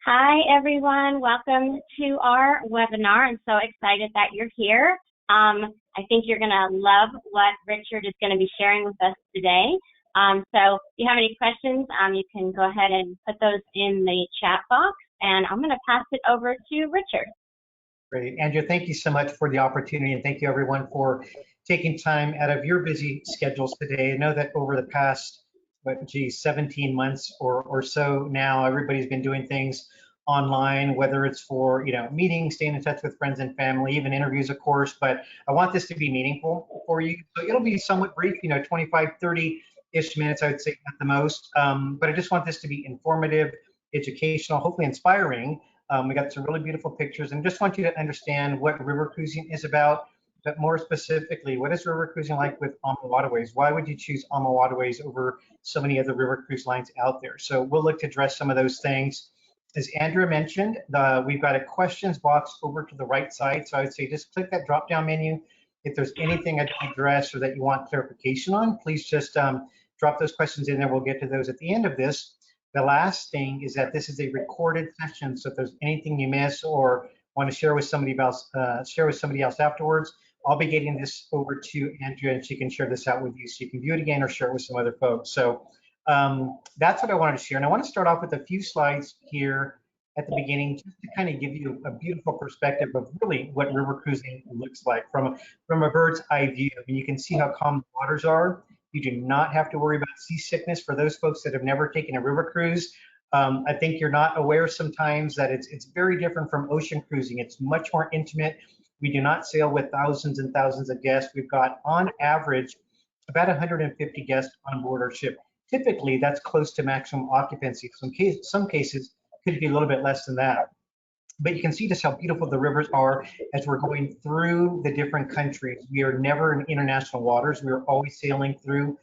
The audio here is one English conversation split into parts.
Hi, everyone. Welcome to our webinar. I'm so excited that you're here. I think you're going to love what Richard is going to be sharing with us today. So if you have any questions, you can go ahead and put those in the chat box, and I'm going to pass it over to Richard. Great. Andrea, thank you so much for the opportunity, and thank you everyone for taking time out of your busy schedules today. I know that over the past, 17 months or so now, everybody's been doing things online, whether it's for, meetings, staying in touch with friends and family, even interviews, of course, but I want this to be meaningful for you. So it'll be somewhat brief, 25, 30-ish minutes, I would say at the most. But I just want this to be informative, educational, hopefully inspiring. We got some really beautiful pictures, and just want you to understand what river cruising is about, but more specifically, what is river cruising like with AmaWaterways? Why would you choose AmaWaterways over so many other river cruise lines out there? So we'll look to address some of those things. As Andrea mentioned, we've got a questions box over to the right side. So I would say just click that drop-down menu. If there's anything I didn't address or that you want clarification on, please just drop those questions in there. We'll get to those at the end of this. The last thing is that this is a recorded session, so if there's anything you miss or want to share with somebody else, afterwards, I'll be getting this over to Andrea, and she can share this out with you, so you can view it again or share it with some other folks. So that's what I wanted to share, and I want to start off with a few slides here at the beginning, just to kind of give you a beautiful perspective of really what river cruising looks like from a bird's eye view. I mean, you can see how calm the waters are. You do not have to worry about seasickness for those folks that have never taken a river cruise. I think you're not aware sometimes that it's very different from ocean cruising. It's much more intimate. We do not sail with thousands and thousands of guests. We've got, on average, about 150 guests on board our ship. Typically, that's close to maximum occupancy. Some cases could be a little bit less than that. But you can see just how beautiful the rivers are as we're going through the different countries. We are never in international waters. We are always sailing through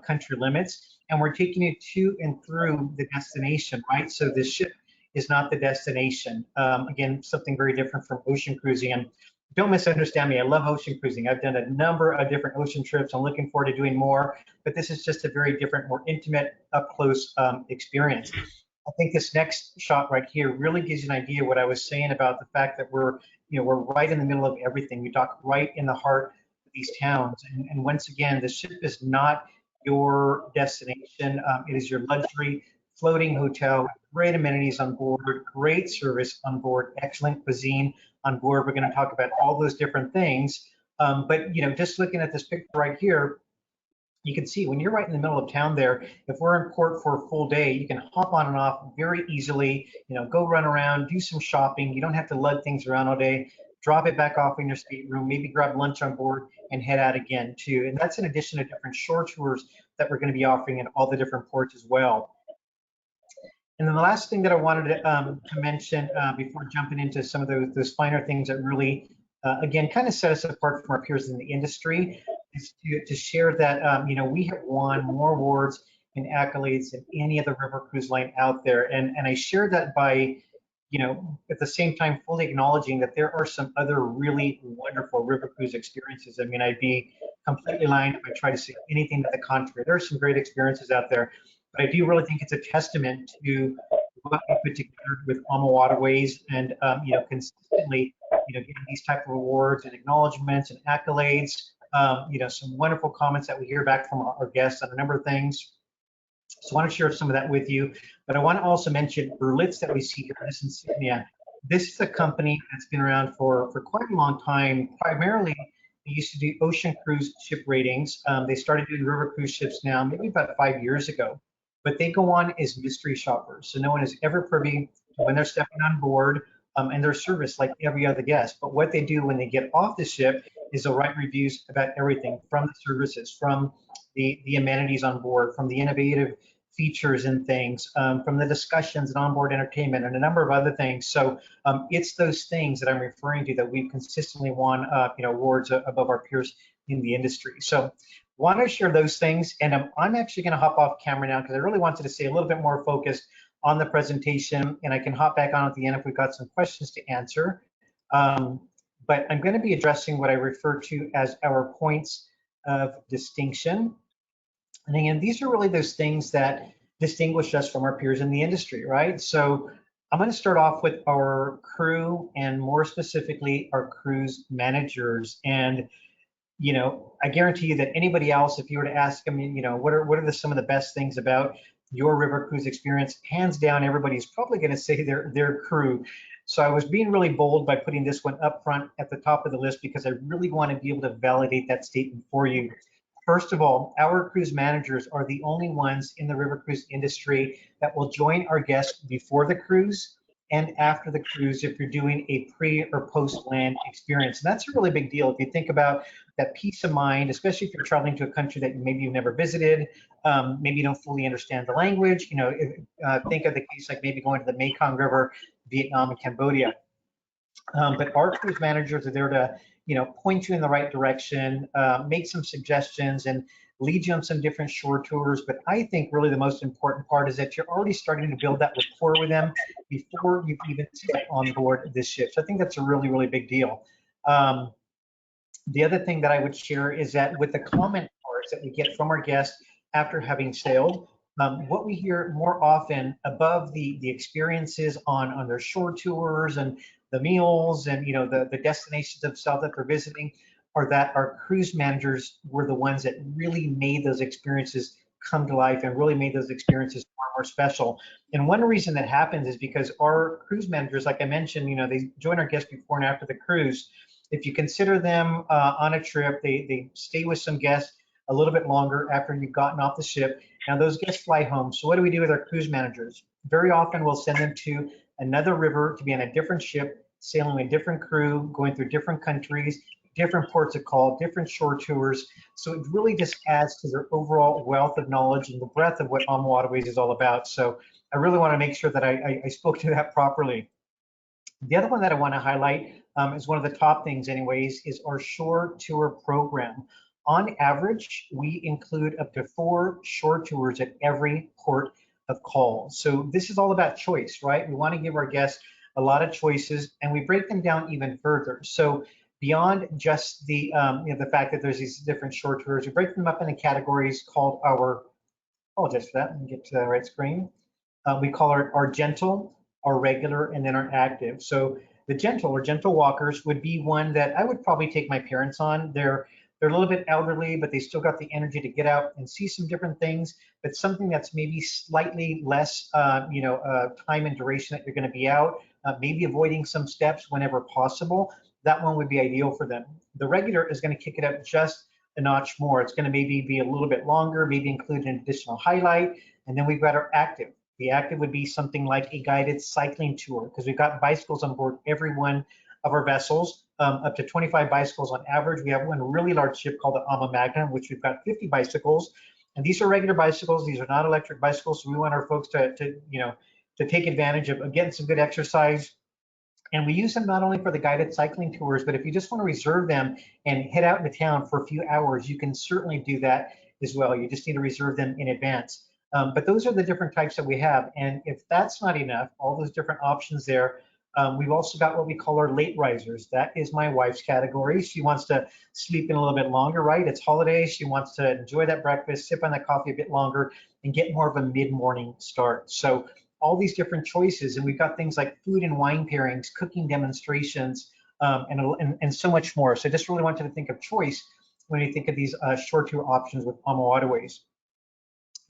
country limits, and we're taking you to and through the destination, right? So the ship is not the destination. Again, something very different from ocean cruising. And don't misunderstand me, I love ocean cruising. I've done a number of different ocean trips. I'm looking forward to doing more, but this is just a very different, more intimate, up-close experience. I think this next shot right here really gives you an idea of what I was saying about the fact that we're right in the middle of everything. We dock right in the heart of these towns. And once again, the ship is not your destination. It is your luxury floating hotel, great amenities on board, great service on board, excellent cuisine on board. We're going to talk about all those different things. But just looking at this picture right here, you can see when you're right in the middle of town there, if we're in port for a full day, you can hop on and off very easily, go run around, do some shopping. You don't have to lug things around all day, drop it back off in your stateroom, maybe grab lunch on board and head out again too. And that's in addition to different shore tours that we're going to be offering in all the different ports as well. And then the last thing that I wanted to mention before jumping into some of those finer things that really, again, kind of set us apart from our peers in the industry, is to share that we have won more awards and accolades than any other river cruise line out there. And I share that by, at the same time fully acknowledging that there are some other really wonderful river cruise experiences. I mean, I'd be completely lying if I try to say anything to the contrary. There are some great experiences out there, but I do really think it's a testament to what we put together with AmaWaterways, and consistently, getting these type of awards and acknowledgments and accolades. Some wonderful comments that we hear back from our guests on a number of things. So I want to share some of that with you, but I want to also mention Berlitz that we see here, this insignia. This is a company that's been around for quite a long time. Primarily, they used to do ocean cruise ship ratings. They started doing river cruise ships now, maybe about 5 years ago, but they go on as mystery shoppers. So no one is ever privy to when they're stepping on board, and their service like every other guest. But what they do when they get off the ship is they'll write reviews about everything, from the services, from the amenities on board, from the innovative features and things, from the discussions and onboard entertainment, and a number of other things. So it's those things that I'm referring to that we've consistently won awards above our peers in the industry. So want to share those things, and I'm actually going to hop off camera now because I really wanted to stay a little bit more focused on the presentation, and I can hop back on at the end if we've got some questions to answer. But I'm going to be addressing what I refer to as our points of distinction. And again, these are really those things that distinguish us from our peers in the industry, right? So I'm going to start off with our crew and more specifically our cruise managers. And I guarantee you that anybody else, if you were to ask them, what are some of the best things about your river cruise experience? Hands down, everybody's probably going to say their crew. So I was being really bold by putting this one up front at the top of the list because I really want to be able to validate that statement for you. First of all, our cruise managers are the only ones in the river cruise industry that will join our guests before the cruise and after the cruise if you're doing a pre or post land experience. And that's a really big deal if you think about that peace of mind, especially if you're traveling to a country that maybe you've never visited, maybe you don't fully understand the language. Think of the case like maybe going to the Mekong River, Vietnam, and Cambodia. But our cruise managers are there to, point you in the right direction, make some suggestions, and lead you on some different shore tours. But I think really the most important part is that you're already starting to build that rapport with them before you even step on board this ship. So I think that's a really, really big deal. The other thing that I would share is that with the comment cards that we get from our guests after having sailed, what we hear more often above the experiences on their shore tours and the meals and the destinations themselves that they're visiting are that our cruise managers were the ones that really made those experiences come to life and really made those experiences far more special. And one reason that happens is because our cruise managers, like I mentioned, they join our guests before and after the cruise. If you consider them on a trip, they stay with some guests a little bit longer after you've gotten off the ship. Now those guests fly home. So what do we do with our cruise managers? Very often we'll send them to another river to be on a different ship, sailing with a different crew, going through different countries, different ports of call, different shore tours. So it really just adds to their overall wealth of knowledge and the breadth of what AmaWaterways is all about. So I really want to make sure that I spoke to that properly. The other one that I want to highlight is one of the top things anyways, is our shore tour program. On average, we include up to 4 shore tours at every port of call. So this is all about choice, right? We want to give our guests a lot of choices and we break them down even further. So beyond just the fact that there's these different shore tours, we break them up into categories called apologize for that, let me get to the right screen. We call our gentle, our regular, and then our active. So the gentle or gentle walkers would be one that I would probably take my parents on. They're a little bit elderly, but they still got the energy to get out and see some different things. But something that's maybe slightly less, time and duration that you're going to be out. Maybe avoiding some steps whenever possible. That one would be ideal for them. The regular is going to kick it up just a notch more. It's going to maybe be a little bit longer, maybe include an additional highlight. And then we've got our active. The active would be something like a guided cycling tour because we've got bicycles on board every one of our vessels, up to 25 bicycles on average. We have one really large ship called the AmaMagna, which we've got 50 bicycles. And these are regular bicycles. These are not electric bicycles. So we want our folks to take advantage of getting some good exercise. And we use them not only for the guided cycling tours, but if you just want to reserve them and head out into town for a few hours, you can certainly do that as well. You just need to reserve them in advance. But those are the different types that we have. And if that's not enough, all those different options there, we've also got what we call our late risers. That is my wife's category. She wants to sleep in a little bit longer, right? It's holidays. She wants to enjoy that breakfast, sip on that coffee a bit longer, and get more of a mid-morning start. So all these different choices. And we've got things like food and wine pairings, cooking demonstrations, and so much more. So I just really want you to think of choice when you think of these short tour options with AmaWaterways.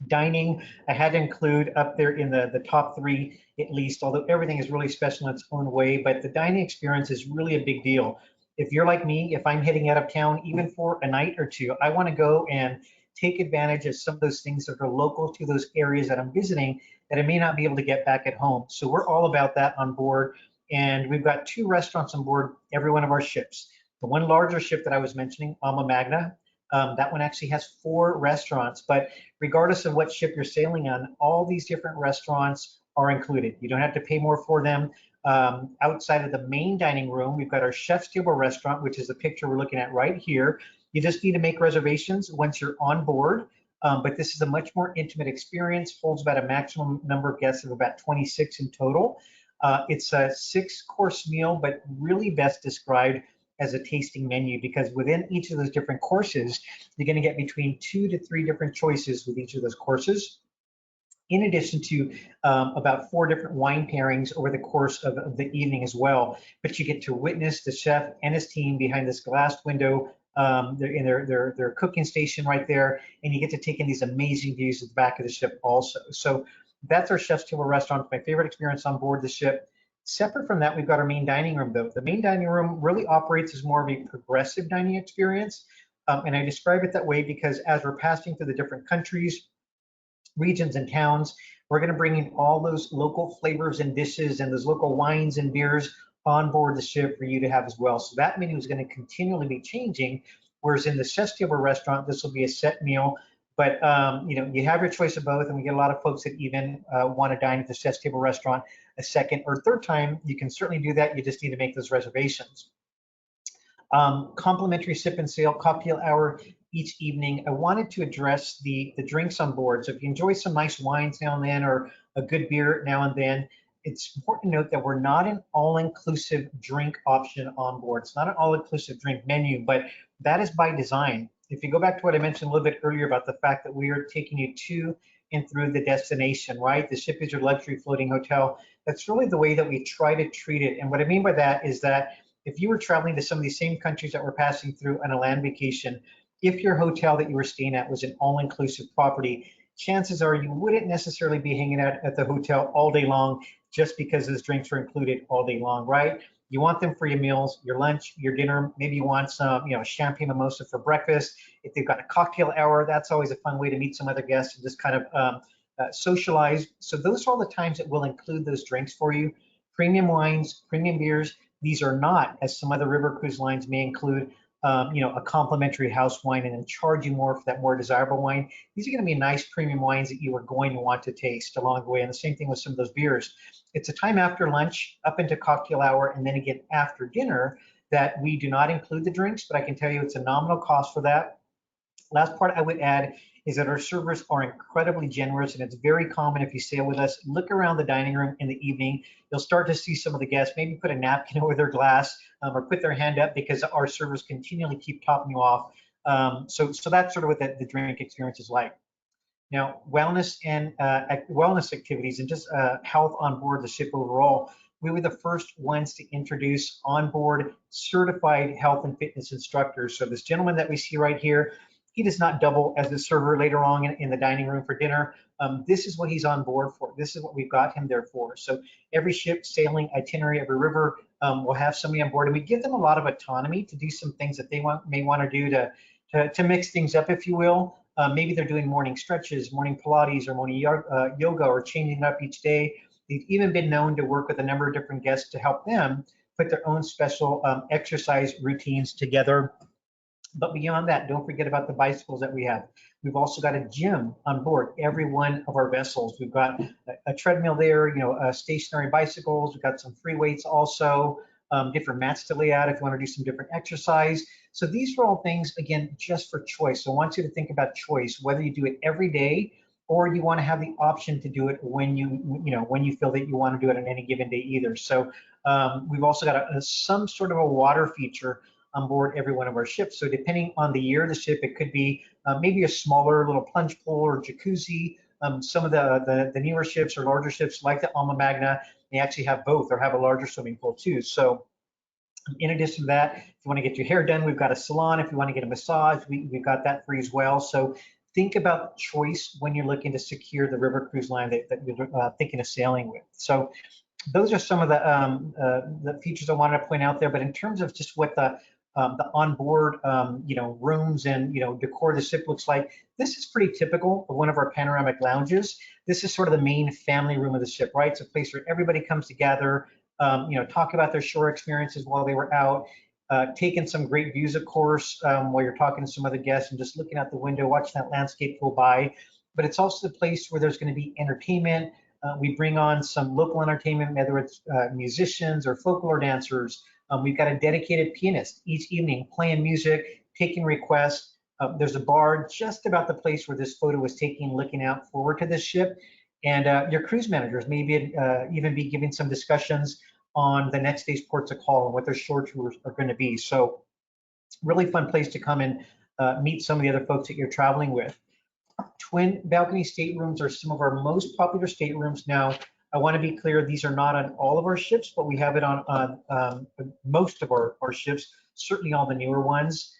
Dining, I had to include up there in the top 3 at least, although everything is really special in its own way, but the dining experience is really a big deal. If you're like me, if I'm heading out of town, even for a night or two, I want to go and take advantage of some of those things that are local to those areas that I'm visiting that I may not be able to get back at home. So we're all about that on board. And we've got 2 restaurants on board every one of our ships. The one larger ship that I was mentioning, AmaMagna, that one actually has 4 restaurants, but regardless of what ship you're sailing on, all these different restaurants are included. You don't have to pay more for them. Outside of the main dining room, we've got our chef's table restaurant, which is the picture we're looking at right here. You just need to make reservations once you're on board, but this is a much more intimate experience, holds about a maximum number of guests of about 26 in total. It's a 6-course meal, but really best described as a tasting menu because within each of those different courses, you're going to get between 2 to 3 different choices with each of those courses. in addition to about 4 different wine pairings over the course of the evening as well. But you get to witness the chef and his team behind this glassed window in their cooking station right there, and you get to take in these amazing views at the back of the ship also. So that's our Chef's Table restaurant, my favorite experience on board the ship. Separate from that, we've got our main dining room though. The main dining room really operates as more of a progressive dining experience. And I describe it that way because as we're passing through the different countries, regions, and towns, we're going to bring in all those local flavors and dishes and those local wines and beers on board the ship for you to have as well. So that menu is going to continually be changing, whereas in the Chef's Table restaurant, this will be a set meal. But you have your choice of both, and we get a lot of folks that even want to dine at the Chef's Table restaurant a second or third time. You can certainly do that. You just need to make those reservations. Complimentary sip and sail cocktail hour each evening. I wanted to address the drinks on board. So if you enjoy some nice wines now and then, or a good beer now and then, it's important to note that we're not an all-inclusive drink option on board. It's not an all-inclusive drink menu, but that is by design. If you go back to what I mentioned a little bit earlier about the fact that we are taking you to and through the destination, right? The ship is your luxury floating hotel. That's really the way that we try to treat it. And what I mean by that is that if you were traveling to some of these same countries that we're passing through on a land vacation, if your hotel that you were staying at was an all-inclusive property, chances are you wouldn't necessarily be hanging out at the hotel all day long just because those drinks are included all day long, right? You want them for your meals, your lunch, your dinner. Maybe you want some, champagne mimosa for breakfast. If they've got a cocktail hour, that's always a fun way to meet some other guests and just kind of socialize. So those are all the times that we'll include those drinks for you. Premium wines, premium beers. These are not, as some other river cruise lines may include, a complimentary house wine and then charge you more for that more desirable wine. These are going to be nice premium wines that you are going to want to taste along the way. And the same thing with some of those beers. It's a time after lunch, up into cocktail hour, and then again after dinner that we do not include the drinks, but I can tell you it's a nominal cost for that. Last part I would add is that our servers are incredibly generous, and it's very common if you sail with us, look around the dining room in the evening, you'll start to see some of the guests maybe put a napkin over their glass or put their hand up because our servers continually keep topping you off. So that's sort of what the drink experience is like. Now, wellness and wellness activities and just health on board the ship overall, we were the first ones to introduce onboard certified health and fitness instructors. So this gentleman that we see right here, he does not double as the server later on in the dining room for dinner. This is what he's on board for. This is what we've got him there for. So every ship sailing itinerary, every river will have somebody on board, and we give them a lot of autonomy to do some things that they may want to do to mix things up, if you will. Maybe they're doing morning stretches, morning Pilates, or morning yoga, or changing it up each day. They've even been known to work with a number of different guests to help them put their own special exercise routines together. But beyond that, don't forget about the bicycles that we have. We've also got a gym on board every one of our vessels. We've got a treadmill there, stationary bicycles. We've got some free weights also, different mats to lay out if you want to do some different exercise. So these are all things, again, just for choice. So I want you to think about choice, whether you do it every day or you want to have the option to do it when you feel that you want to do it on any given day either. So we've also got some sort of a water feature on board every one of our ships. So depending on the year of the ship, it could be maybe a smaller little plunge pool or jacuzzi. Some of the newer ships or larger ships like the Alma Magna, they actually have both or have a larger swimming pool too. So in addition to that, if you want to get your hair done, we've got a salon. If you want to get a massage, we've got that free as well. So think about choice when you're looking to secure the river cruise line that you're thinking of sailing with. So those are some of the features I wanted to point out there. But in terms of just what the onboard rooms and decor of the ship looks like, this is pretty typical of one of our panoramic lounges. This is sort of the main family room of the ship, right? It's a place where everybody comes together, talk about their shore experiences while they were out, taking some great views, of course, while you're talking to some other guests and just looking out the window, watching that landscape go by. But it's also the place where there's going to be entertainment. We bring on some local entertainment, whether it's musicians or folklore dancers. We've got a dedicated pianist each evening playing music, taking requests. There's a bar just about the place where this photo was taken, looking out forward to this ship. And your cruise managers maybe even be giving some discussions on the next day's ports of call and what their shore tours are going to be. So really fun place to come and meet some of the other folks that you're traveling with. Twin balcony staterooms are some of our most popular staterooms. Now, I want to be clear, these are not on all of our ships, but we have it on most of our ships, certainly all the newer ones.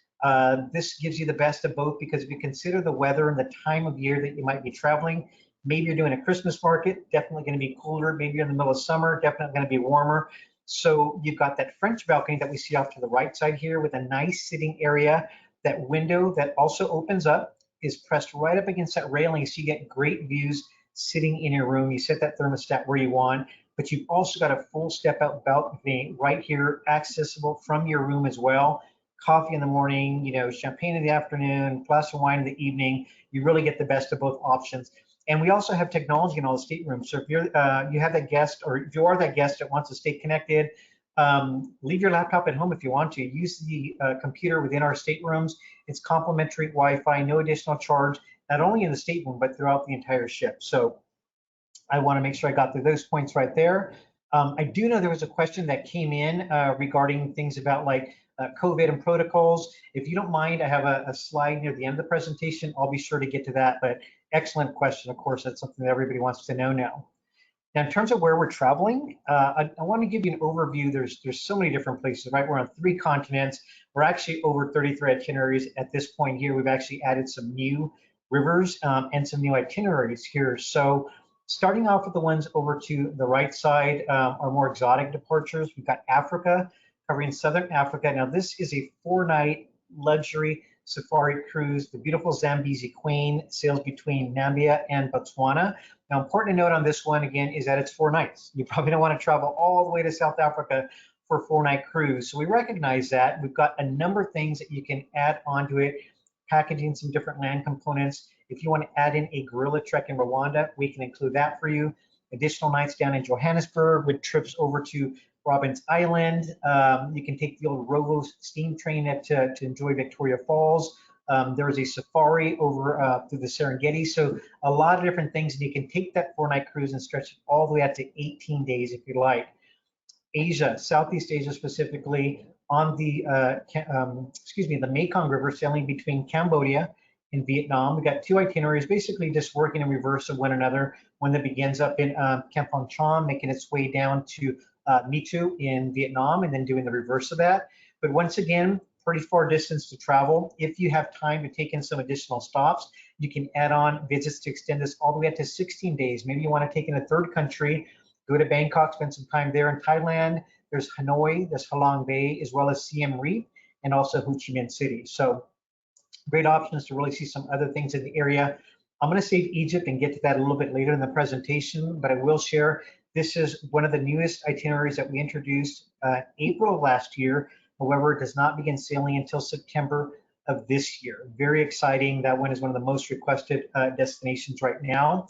This gives you the best of both because if you consider the weather and the time of year that you might be traveling, maybe you're doing a Christmas market, definitely going to be cooler. Maybe you're in the middle of summer, definitely going to be warmer. So you've got that French balcony that we see off to the right side here with a nice sitting area. That window that also opens up is pressed right up against that railing, so you get great views sitting in your room. You set that thermostat where you want, but you've also got a full step out balcony right here, accessible from your room as well. Coffee in the morning, you know, champagne in the afternoon, glass of wine in the evening. You really get the best of both options. And we also have technology in all the staterooms. So if you're you have that guest, or if you are that guest that wants to stay connected, leave your laptop at home if you want to. Use the computer within our staterooms. It's complimentary Wi-Fi, no additional charge, not only in the stateroom, but throughout the entire ship. So I want to make sure I got through those points right there. I do know there was a question that came in regarding things about like COVID and protocols. If you don't mind, I have a slide near the end of the presentation. I'll be sure to get to that, but excellent question. Of course, that's something that everybody wants to know now. Now, in terms of where we're traveling, I want to give you an overview. There's so many different places, right? We're on 3 continents. We're actually over 33 itineraries at this point here. We've actually added some new rivers and some new itineraries here. So starting off with the ones over to the right side are more exotic departures. We've got Africa, covering Southern Africa. Now, this is a 4-night luxury safari cruise. The beautiful Zambezi Queen sails between Namibia and Botswana. Now, important to note on this one, again, is that it's 4 nights. You probably don't want to travel all the way to South Africa for a 4-night cruise. So we recognize that. We've got a number of things that you can add onto it, packaging some different land components. If you want to add in a gorilla trek in Rwanda, we can include that for you. Additional nights down in Johannesburg with trips over to Robbins Island. You can take the old Rovo steam train to enjoy Victoria Falls. There is a safari over through the Serengeti. So a lot of different things, and you can take that 4-night cruise and stretch it all the way out to 18 days if you like. Asia, Southeast Asia specifically, on the the Mekong River, sailing between Cambodia and Vietnam. We've got 2 itineraries, basically just working in reverse of one another. One that begins up in Kampong Cham, making its way down to Me Too in Vietnam, and then doing the reverse of that. But once again, pretty far distance to travel. If you have time to take in some additional stops, you can add on visits to extend this all the way up to 16 days. Maybe you want to take in a 3rd country, go to Bangkok, spend some time there in Thailand. There's Hanoi, there's Halong Bay, as well as Siem Reap, and also Ho Chi Minh City. So great options to really see some other things in the area. I'm going to save Egypt and get to that a little bit later in the presentation, but I will share this is one of the newest itineraries that we introduced April of last year. However, it does not begin sailing until September of this year. Very exciting. That one is one of the most requested destinations right now.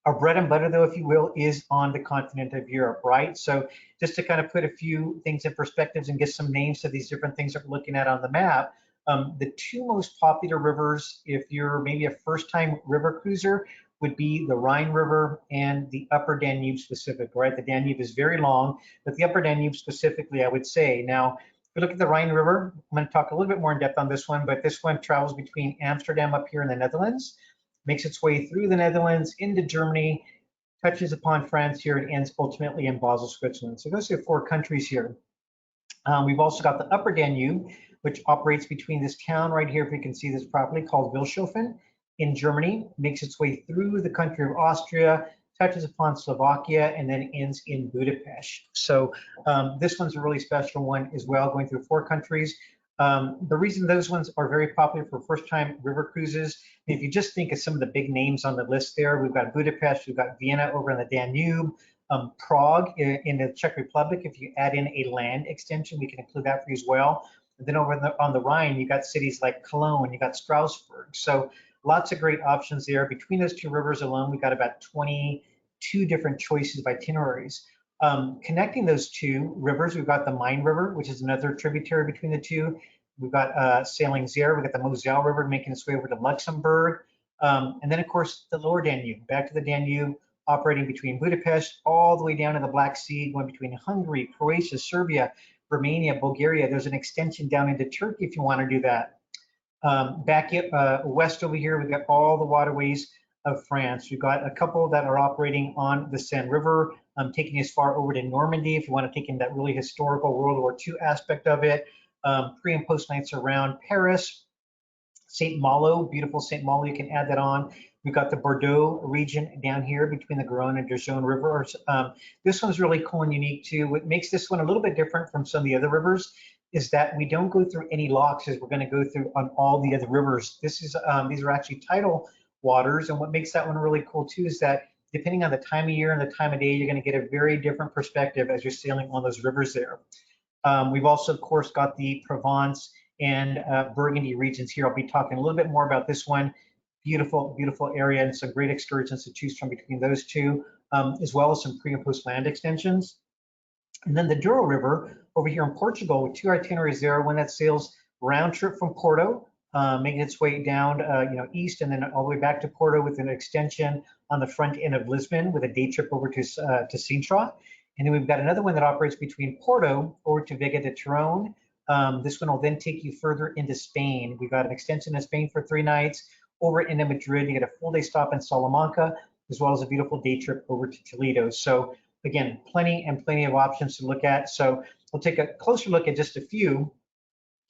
Our bread and butter, though, if you will, is on the continent of Europe, right? So just to kind of put a few things in perspectives and get some names to these different things that we're looking at on the map, the 2 most popular rivers, if you're maybe a first-time river cruiser, would be the Rhine River and the Upper Danube specific, right? The Danube is very long, but the Upper Danube specifically, I would say. Now, if we look at the Rhine River, I'm going to talk a little bit more in depth on this one, but this one travels between Amsterdam up here in the Netherlands, makes its way through the Netherlands into Germany, touches upon France here, and ends ultimately in Basel, Switzerland. So those are 4 countries here. We've also got the Upper Danube, which operates between this town right here, if you can see this properly, called Vilshofen in Germany, makes its way through the country of Austria, touches upon Slovakia, and then ends in Budapest. So this one's a really special one as well, going through 4 countries. The reason those ones are very popular for first-time river cruises, if you just think of some of the big names on the list there, we've got Budapest, we've got Vienna over in the Danube, Prague in the Czech Republic. If you add in a land extension, we can include that for you as well. And then over on the Rhine, you've got cities like Cologne, you've got Strasbourg. So lots of great options there. Between those 2 rivers alone, we've got about 22 different choices of itineraries. Connecting those 2 rivers, we've got the Main River, which is another tributary between the 2. We've got sailing there. We've got the Moselle River making its way over to Luxembourg. And then, of course, the lower Danube, back to the Danube, operating between Budapest all the way down to the Black Sea, going between Hungary, Croatia, Serbia, Romania, Bulgaria. There's an extension down into Turkey if you want to do that. West over here, we've got all the waterways of France. We've got a couple that are operating on the Seine River, taking as far over to Normandy if you want to take in that really historical World War II aspect of it. Pre and post nights around Paris. St. Malo, beautiful St. Malo, you can add that on. We've got the Bordeaux region down here between the Garonne and Dordogne rivers. This one's really cool and unique too. What makes this one a little bit different from some of the other rivers is that we don't go through any locks as we're going to go through on all the other rivers. These are actually tidal waters, and what makes that one really cool too is that depending on the time of year and the time of day, you're going to get a very different perspective as you're sailing on those rivers there. We've also, of course, got the Provence and Burgundy regions here. I'll be talking a little bit more about this one. Beautiful, beautiful area and some great excursions to choose from between those two, as well as some pre and post land extensions. And then the Douro River over here in Portugal with two itineraries there, one that sails round trip from Porto, making its way down east and then all the way back to Porto with an extension on the front end of Lisbon with a day trip over to Sintra. And then we've got another one that operates between Porto over to Vega de Tirone. This one will then take you further into Spain. We've got an extension in Spain for 3 nights. Over into Madrid, you get a full day stop in Salamanca, as well as a beautiful day trip over to Toledo. So again, plenty of options to look at. So we'll take a closer look at just a few.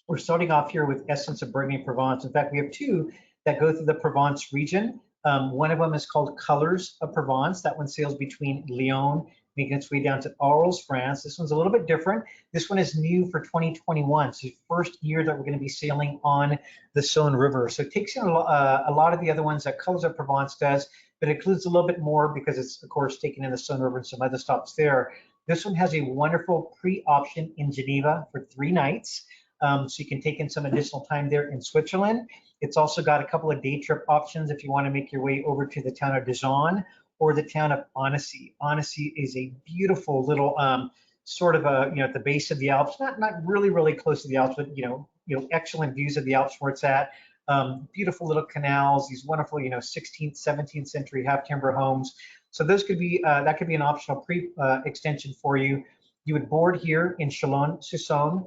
We're starting off here with Essence of Burgundy and Provence. In fact, we have 2 that go through the Provence region. One of them is called Colors of Provence. That one sails between Lyon, making its way down to Arles, France. This one's a little bit different. This one is new for 2021. So the first year that we're going to be sailing on the Saône River. So it takes in a lot of the other ones that Colors of Provence does, but it includes a little bit more because it's, of course, taking in the Saône River and some other stops there. This one has a wonderful pre-option in Geneva for 3 nights. So you can take in some additional time there in Switzerland. It's also got a couple of day trip options if you want to make your way over to the town of Dijon or the town of Annecy. Annecy is a beautiful little sort of at the base of the Alps, not really close to the Alps, but excellent views of the Alps where it's at. Beautiful little canals, these wonderful 16th, 17th century half timber homes. So those could be that could be an optional extension for you. You would board here in Chalon-sur-Saône,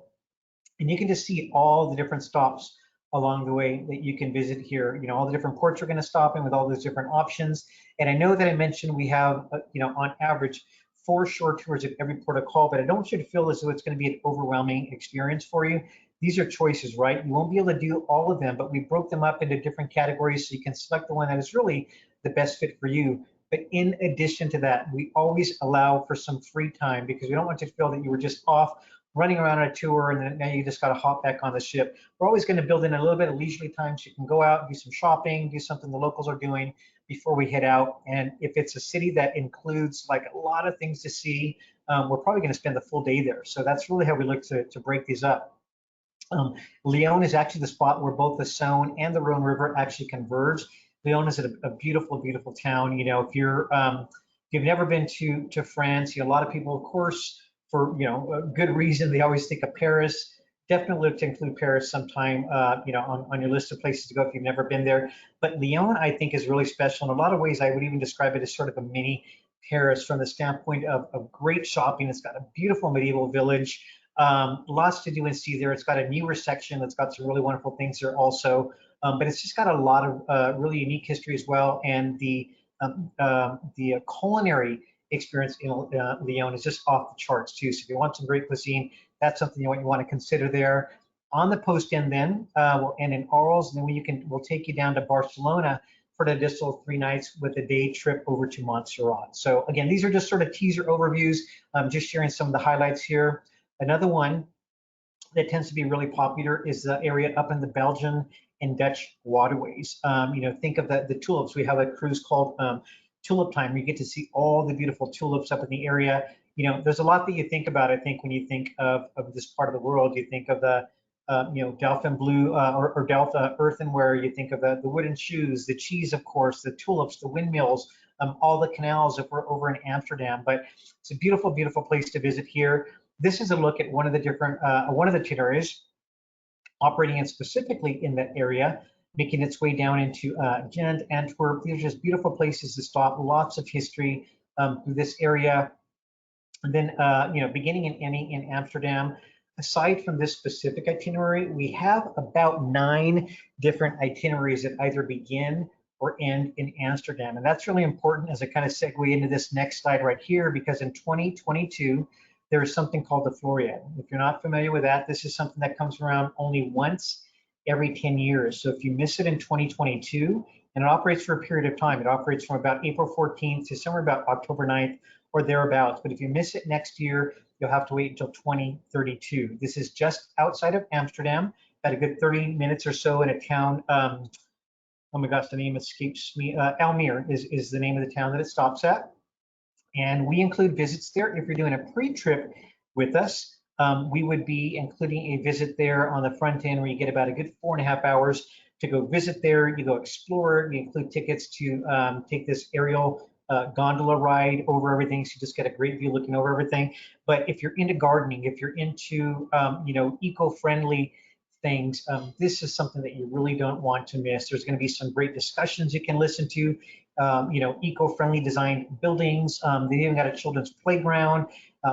and you can just see all the different stops along the way that you can visit here. All the different ports we're going to stop in with all those different options. And I know that I mentioned we have, on average, 4 shore tours at every port of call, but I don't want you to feel as though it's going to be an overwhelming experience for you. These are choices, right? You won't be able to do all of them, but we broke them up into different categories so you can select the one that is really the best fit for you. But in addition to that, we always allow for some free time because we don't want you to feel that you were just off running around on a tour and then now you just got to hop back on the ship. We're always going to build in a little bit of leisurely time so you can go out and do some shopping, do something the locals are doing before we head out. And if it's a city that includes like a lot of things to see, we're probably going to spend the full day there. So that's really how we look to break these up. Lyon is actually the spot where both the Saône and the Rhone River actually converge. Lyon is a beautiful, beautiful town. If you've never been to France, a lot of people, of course, for a good reason, they always think of Paris. Definitely look to include Paris sometime, on your list of places to go if you've never been there. But Lyon, I think, is really special. In a lot of ways, I would even describe it as sort of a mini Paris from the standpoint of great shopping. It's got a beautiful medieval village, lots to do and see there. It's got a newer section that's got some really wonderful things there also. But it's just got a lot of really unique history as well. And the culinary experience in Lyon is just off the charts too. So if you want some great cuisine, that's something you want to consider there. On the post end, then we'll end in Arles, and then we'll take you down to Barcelona for an additional 3 nights with a day trip over to Montserrat. So again, these are just sort of teaser overviews. Just sharing some of the highlights here. Another one that tends to be really popular is the area up in the Belgian and Dutch waterways. Think of the tulips. We have a cruise called Tulip Time. You get to see all the beautiful tulips up in the area. There's a lot that you think about, I think, when you think of this part of the world. You think of the Delphin blue or Delta earthenware. You think of the wooden shoes, the cheese, of course, the tulips, the windmills, all the canals if we're over in Amsterdam. But it's a beautiful, beautiful place to visit here. This is a look at one of the itineraries operating specifically in that area, making its way down into Ghent, Antwerp. These are just beautiful places to stop, lots of history through this area. And then, beginning and ending in Amsterdam. aside from this specific itinerary, we have about 9 different itineraries that either begin or end in Amsterdam. And that's really important as I kind of segue into this next slide right here, because in 2022, there is something called the Floriad. If you're not familiar with that, this is something that comes around only once every 10 years. So if you miss it in 2022, and it operates for a period of time, it operates from about April 14th to somewhere about October 9th or thereabouts. But if you miss it next year, you'll have to wait until 2032. This is just outside of Amsterdam, at a good 30 minutes or so in a town. Oh my gosh, the name escapes me. Almere is the name of the town that it stops at. And we include visits there. If you're doing a pre-trip with us, we would be including a visit there on the front end where you get about a good 4.5 hours to go visit there. You go explore it. We include tickets to take this aerial gondola ride over everything, so you just get a great view looking over everything. But if you're into gardening, if you're into eco-friendly things, this is something that you really don't want to miss. There's going to be some great discussions you can listen to. Eco-friendly designed buildings. They even got a children's playground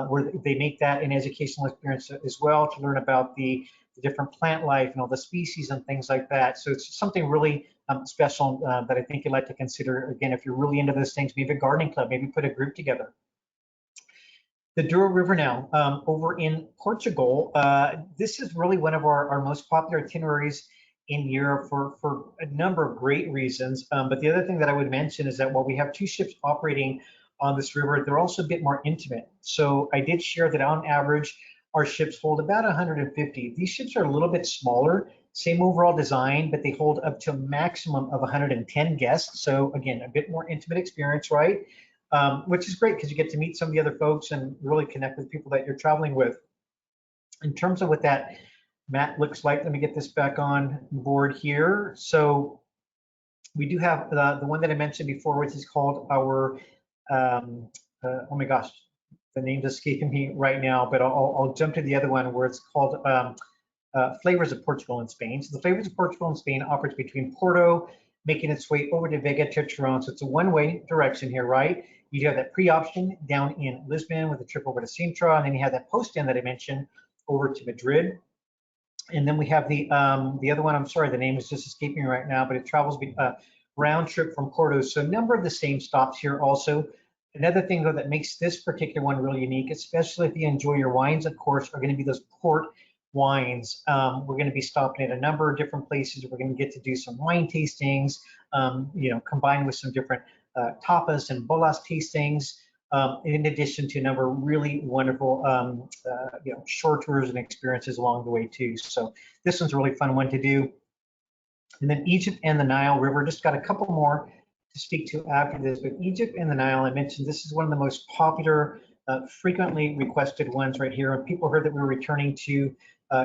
where they make that an educational experience as well, to learn about the different plant life and all the species and things like that. So it's something really special that I think you'd like to consider. Again, if you're really into those things, maybe a gardening club, maybe put a group together. The Douro River now, over in Portugal. This is really one of our most popular itineraries in Europe for a number of great reasons. But the other thing that I would mention is that while we have 2 ships operating on this river, they're also a bit more intimate. So I did share that on average, our ships hold about 150. These ships are a little bit smaller, same overall design, but they hold up to a maximum of 110 guests. So again, a bit more intimate experience, right? Which is great because you get to meet some of the other folks and really connect with people that you're traveling with. In terms of what that map looks like, let me get this back on board here. So we do have the one that I mentioned before, which is called our, oh my gosh, the name's escaping me right now, but I'll jump to the other one where it's called Flavors of Portugal and Spain. So the Flavors of Portugal and Spain operates between Porto, making its way over to Vega to Toronto. So it's a one-way direction here, right? You have that pre-option down in Lisbon with a trip over to Sintra, and then you have that post-end that I mentioned over to Madrid. And then we have the other one, I'm sorry, the name is just escaping me right now, but it travels round trip from Porto. So a number of the same stops here also. Another thing though that makes this particular one really unique, especially if you enjoy your wines, of course, are going to be those port wines. We're going to be stopping at a number of different places. We're going to get to do some wine tastings, combined with some different tapas and bolas tastings, in addition to a number of really wonderful shore tours and experiences along the way too. So this one's a really fun one to do. And then Egypt and the Nile River, just got a couple more to speak to after this, but Egypt and the Nile, I mentioned this is one of the most popular, frequently requested ones right here. When people heard that we were returning to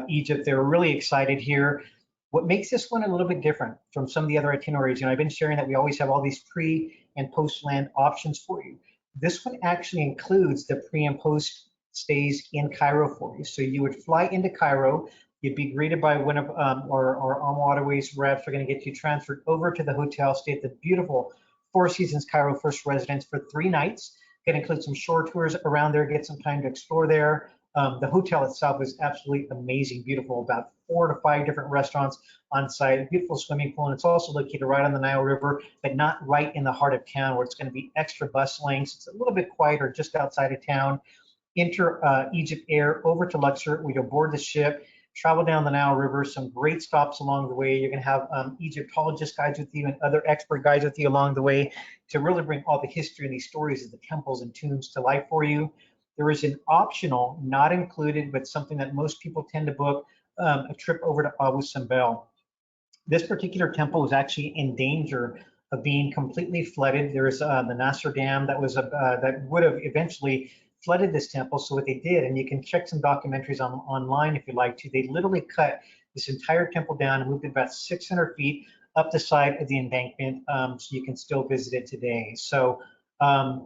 Egypt, they were really excited here. What makes this one a little bit different from some of the other itineraries, I've been sharing that we always have all these pre and post land options for you. This one actually includes the pre and post stays in Cairo for you. So you would fly into Cairo, you'd be greeted by one of our AmaWaterways reps. We're going to get you transferred over to the hotel, stay at the beautiful Four Seasons Cairo First Residence for 3 nights. It includes some shore tours around there, get some time to explore there. The hotel itself is absolutely amazing, beautiful, about 4 to 5 different restaurants on site, beautiful swimming pool, and it's also located right on the Nile River, but not right in the heart of town where it's going to be extra bustling. So it's a little bit quieter just outside of town. Enter Egypt Air over to Luxor. We go board the ship, travel down the Nile River, some great stops along the way. You're going to have Egyptologist guides with you and other expert guides with you along the way to really bring all the history and these stories of the temples and tombs to life for you. There is an optional, not included, but something that most people tend to book, a trip over to Abu Simbel. This particular temple is actually in danger of being completely flooded. There is the Nasser Dam that would have eventually flooded this temple. So what they did, and you can check some documentaries online if you like to, they literally cut this entire temple down and moved it about 600 feet up the side of the embankment, so you can still visit it today. So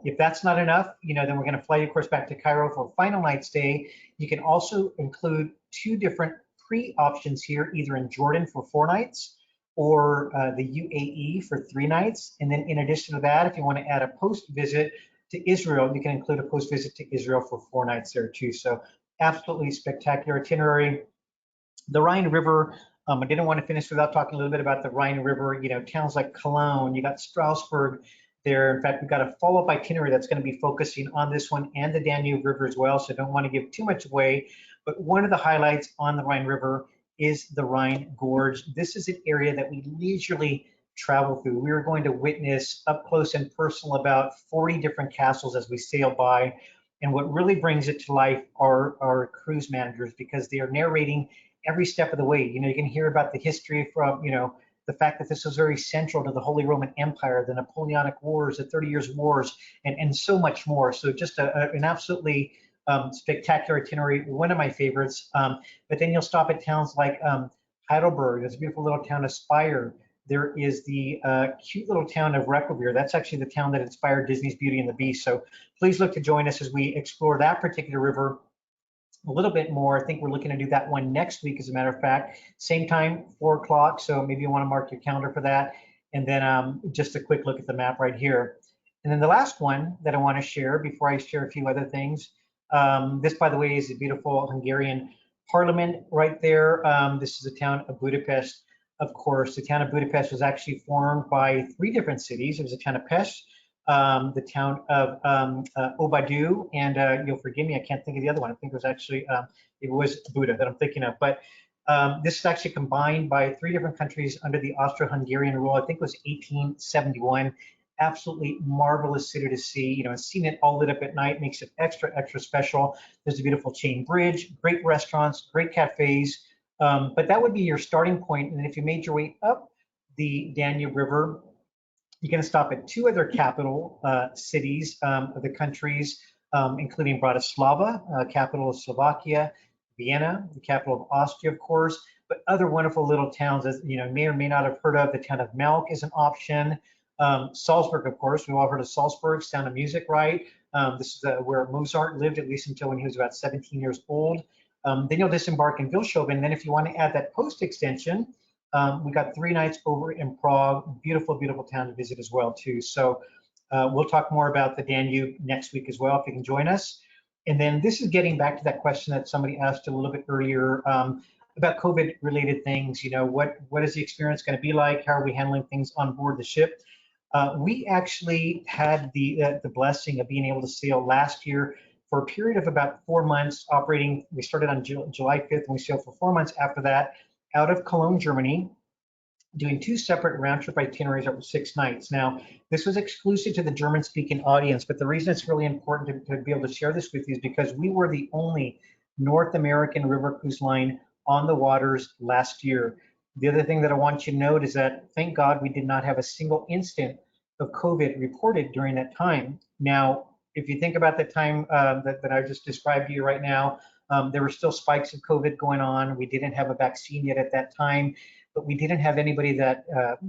if that's not enough, then we're going to fly you, of course, back to Cairo for a final night stay. You can also include 2 different pre-options here, either in Jordan for 4 nights or the UAE for 3 nights. And then in addition to that, if you want to add a post visit to Israel, you can include a post visit to Israel for 4 nights there too. So Absolutely spectacular itinerary. The Rhine River, I didn't want to finish without talking a little bit about the Rhine River, towns like Cologne, you got Strasbourg there. In fact, we've got a follow-up itinerary that's going to be focusing on this one and the Danube River as well, so don't want to give too much away. But one of the highlights on the Rhine River is the Rhine Gorge. This is an area that we leisurely travel through. We are going to witness up close and personal about 40 different castles as we sail by. And what really brings it to life are our cruise managers, because they are narrating every step of the way. You can hear about the history from, the fact that this was very central to the Holy Roman Empire, the Napoleonic Wars, the 30 Years' Wars, and so much more. So just an absolutely spectacular itinerary, one of my favorites. But then you'll stop at towns like Heidelberg. There's a beautiful little town of Speyer. There is the cute little town of Reckewbeer. That's actually the town that inspired Disney's Beauty and the Beast. So please look to join us as we explore that particular river a little bit more. I think we're looking to do that one next week, as a matter of fact. Same time, 4 o'clock. So maybe you want to mark your calendar for that. And then just a quick look at the map right here. And then the last one that I want to share before I share a few other things. This, by the way, is a beautiful Hungarian parliament right there. This is the town of Budapest. Of course, the town of Budapest was actually formed by 3 different cities. It was the town of Pest, the town of Obadu, and you'll forgive me, I can't think of the other one. I think it was actually, it was Buda that I'm thinking of. But this is actually combined by 3 different countries under the Austro-Hungarian rule. I think it was 1871. Absolutely marvelous city to see. And seeing it all lit up at night makes it extra, extra special. There's a beautiful chain bridge, great restaurants, great cafes. But that would be your starting point. And then if you made your way up the Danube River, you're going to stop at 2 other capital cities of the countries, including Bratislava, capital of Slovakia, Vienna, the capital of Austria, of course, but other wonderful little towns that may or may not have heard of. The town of Melk is an option. Salzburg, of course, we've all heard of Salzburg, Sound of Music, right? This is where Mozart lived, at least until when he was about 17 years old. Then you'll disembark in Vilshoven. And then if you want to add that post extension, we got 3 nights over in Prague. Beautiful, beautiful town to visit as well, too. So we'll talk more about the Danube next week as well, if you can join us. And then this is getting back to that question that somebody asked a little bit earlier about COVID-related things. What is the experience going to be like? How are we handling things on board the ship? We actually had the blessing of being able to sail last year for a period of about 4 months operating. We started on July 5th, and we sailed for 4 months after that out of Cologne, Germany, doing 2 separate round-trip itineraries over 6 nights. Now, this was exclusive to the German-speaking audience, but the reason it's really important to be able to share this with you is because we were the only North American river cruise line on the waters last year. The other thing that I want you to note is that, thank God, we did not have a single instant of COVID reported during that time. Now, if you think about the time that I just described to you right now, there were still spikes of COVID going on. We didn't have a vaccine yet at that time, but we didn't have anybody that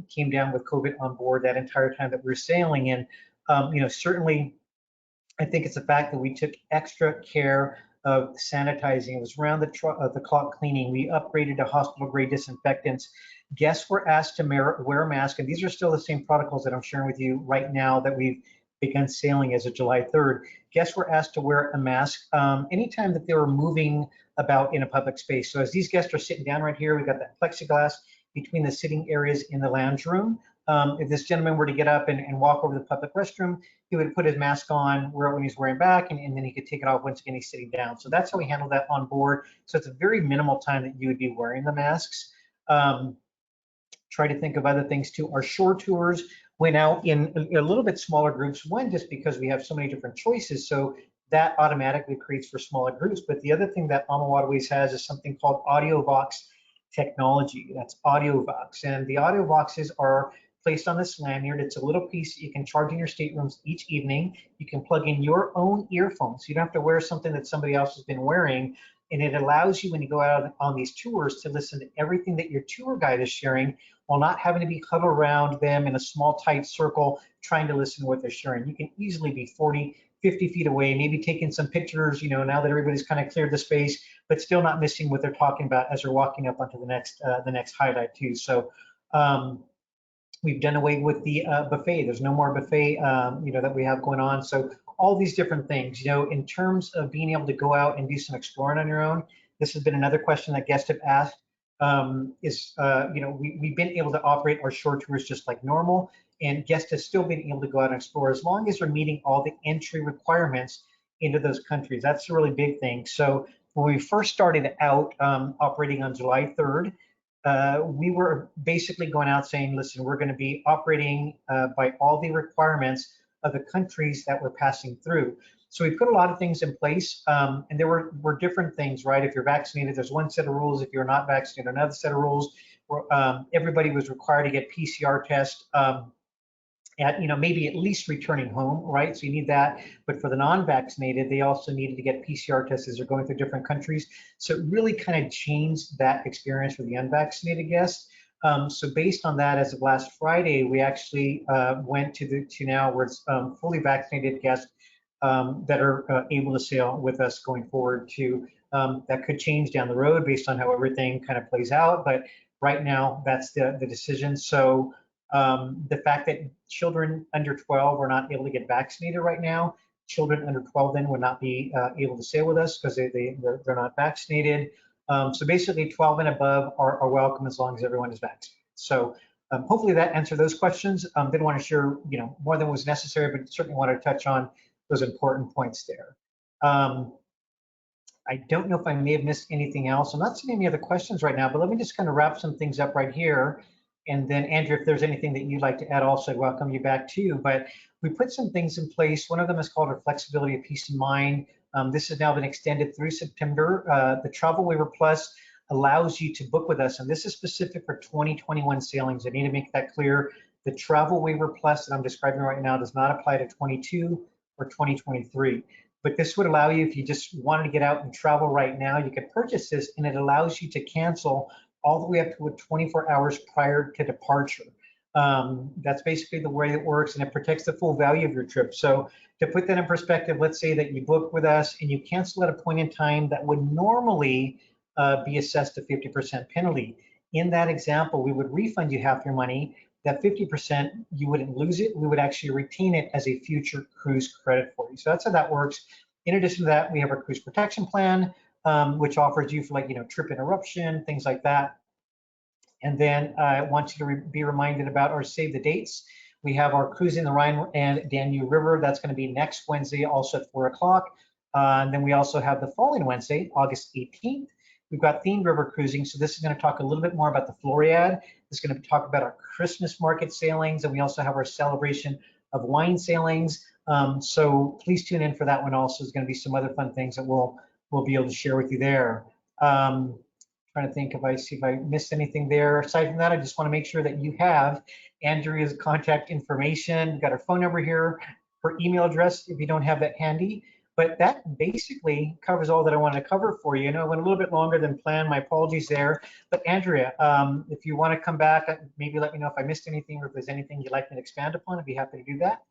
came down with COVID on board that entire time that we were sailing. And certainly, I think it's the fact that we took extra care of sanitizing. It was around the clock cleaning. We upgraded to hospital-grade disinfectants. Guests were asked to wear a mask, and these are still the same protocols that I'm sharing with you right now that we've begun sailing as of July 3rd. Guests were asked to wear a mask anytime that they were moving about in a public space. So as these guests are sitting down right here, we've got that plexiglass between the sitting areas in the lounge room. If this gentleman were to get up and walk over to the public restroom, he would put his mask on, wear it when he's wearing back, and then he could take it off once again he's sitting down. So that's how we handle that on board. So it's a very minimal time that you would be wearing the masks. Try to think of other things too. Our shore tours went out in a little bit smaller groups. One, just because we have so many different choices, so that automatically creates for smaller groups. But the other thing that AmaWaterways has is something called AudioVox technology. That's AudioVox, and the AudioVoxes are placed on this lanyard. It's a little piece that you can charge in your staterooms each evening. You can plug in your own earphones. You don't have to wear something that somebody else has been wearing. And it allows you, when you go out on these tours, to listen to everything that your tour guide is sharing while not having to be huddled around them in a small, tight circle trying to listen to what they're sharing. You can easily be 40, 50 feet away, maybe taking some pictures, now that everybody's kind of cleared the space, but still not missing what they're talking about as they're walking up onto the next highlight too. So We've done away with the buffet. There's no more buffet, that we have going on. So all these different things, in terms of being able to go out and do some exploring on your own. This has been another question that guests have asked. We've been able to operate our shore tours just like normal, and guests have still been able to go out and explore as long as they're meeting all the entry requirements into those countries. That's a really big thing. So when we first started out operating on July 3rd, we were basically going out saying, listen, we're going to be operating by all the requirements of the countries that we're passing through. So we put a lot of things in place, and there were different things, right? If you're vaccinated, there's one set of rules. If you're not vaccinated, another set of rules. Everybody was required to get PCR tests at maybe at least returning home, right? So you need that. But for the non-vaccinated, they also needed to get PCR tests as they're going through different countries. So it really kind of changed that experience for the unvaccinated guests. So based on that, as of last Friday, we actually went to now where it's fully vaccinated guests that are able to sail with us going forward to. That could change down the road based on how everything kind of plays out. But right now, that's the decision. So the fact that children under 12 are not able to get vaccinated right now, children under 12 then would not be able to sail with us because they're not vaccinated. So basically 12 and above are welcome as long as everyone is vaccinated. So hopefully that answered those questions. Didn't want to share more than was necessary, but certainly want to touch on those important points there. I don't know if I may have missed anything else. I'm not seeing any other questions right now, but let me just kind of wrap some things up right here. And then, Andrea, if there's anything that you'd like to add also, I'd welcome you back too. But we put some things in place. One of them is called our Flexibility of Peace of Mind. This has now been extended through September. The Travel Waiver Plus allows you to book with us, and this is specific for 2021 sailings. I need to make that clear. The Travel Waiver Plus that I'm describing right now does not apply to 22 or 2023. But this would allow you, if you just wanted to get out and travel right now, you could purchase this, and it allows you to cancel all the way up to 24 hours prior to departure. That's basically the way it works, and it protects the full value of your trip. So to put that in perspective, let's say that you book with us and you cancel at a point in time that would normally be assessed a 50% penalty. In that example, we would refund you half your money. That 50%, you wouldn't lose it. We would actually retain it as a future cruise credit for you. So that's how that works. In addition to that, we have our cruise protection plan, which offers you for trip interruption, things like that. And then I want you to be reminded about our save the dates. We have our Cruising the Rhine and Danube River. That's going to be next Wednesday, also at 4 o'clock. And then we also have the following Wednesday, August 18th. We've got themed river cruising. So this is going to talk a little bit more about the Floriad. It's going to talk about our Christmas market sailings. And we also have our celebration of wine sailings. So please tune in for that one also. There's going to be some other fun things that we'll be able to share with you there. Trying to think if I missed anything there. Aside from that, I just want to make sure that you have Andrea's contact information. We've got her phone number here, her email address if you don't have that handy. But that basically covers all that I wanted to cover for you. I know it went a little bit longer than planned. My apologies there. But Andrea, if you want to come back, maybe let me know if I missed anything or if there's anything you'd like me to expand upon. I'd be happy to do that.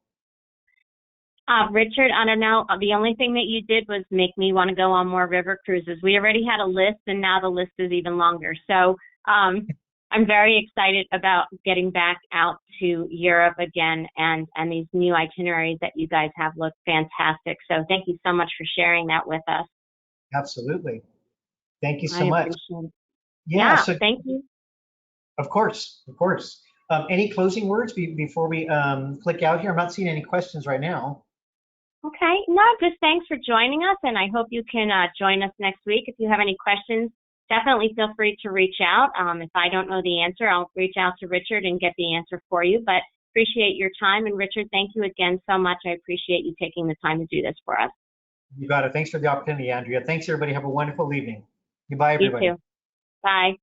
Richard, I don't know. The only thing that you did was make me want to go on more river cruises. We already had a list, and now the list is even longer. So I'm very excited about getting back out to Europe again, and these new itineraries that you guys have look fantastic. So thank you so much for sharing that with us. Absolutely. Thank you so much. Yeah, so, thank you. Of course, of course. Any closing words before we click out here? I'm not seeing any questions right now. Okay, no, just thanks for joining us, and I hope you can join us next week. If you have any questions, definitely feel free to reach out. If I don't know the answer, I'll reach out to Richard and get the answer for you, but appreciate your time. And Richard, thank you again so much. I appreciate you taking the time to do this for us. You got it. Thanks for the opportunity, Andrea. Thanks, everybody. Have a wonderful evening. Goodbye, everybody. You too. Bye.